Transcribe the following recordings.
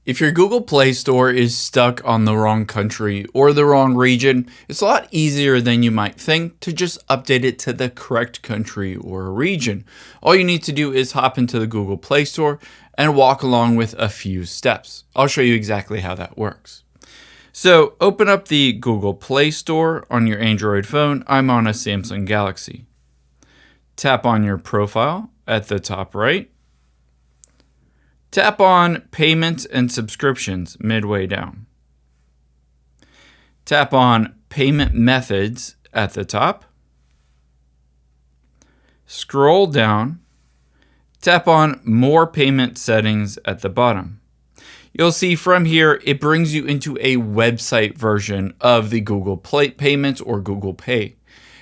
If your Google Play Store is stuck on the wrong country or the wrong region, it's a lot easier than you might think to just update it to the correct country or region. All you need to do is hop into the Google Play Store and walk along with a few steps. I'll show you exactly how that works. So open up the Google Play Store on your Android phone. I'm on a Samsung Galaxy. Tap on your profile at the top right. Tap on Payments and Subscriptions midway down. Tap on Payment Methods at the top. Scroll down. Tap on More Payment Settings at the bottom. You'll see from here, it brings you into a website version of the Google Play Payments or Google Pay.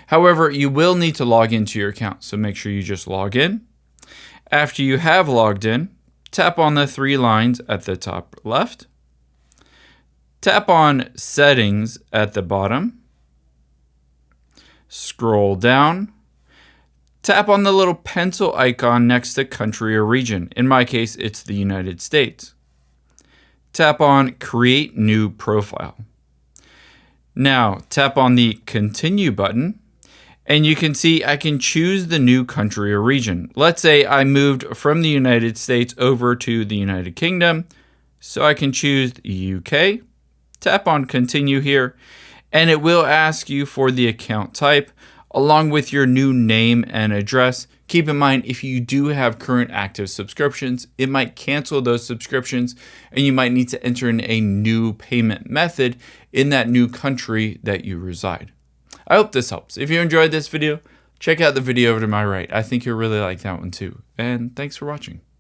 However, you will need to log into your account, so make sure you just log in. After you have logged in, tap on the three lines at the top left. Tap on Settings at the bottom. Scroll down. Tap on the little pencil icon next to country or region. In my case, it's the United States. Tap on Create New Profile. Now, tap on the Continue button. And you can see I can choose the new country or region. Let's say I moved from the United States over to the United Kingdom. So I can choose the UK. Tap on Continue here. And it will ask you for the account type along with your new name and address. Keep in mind, if you do have current active subscriptions, it might cancel those subscriptions and you might need to enter in a new payment method in that new country that you reside. I hope this helps. If you enjoyed this video, check out the video over to my right. I think you'll really like that one too. And thanks for watching.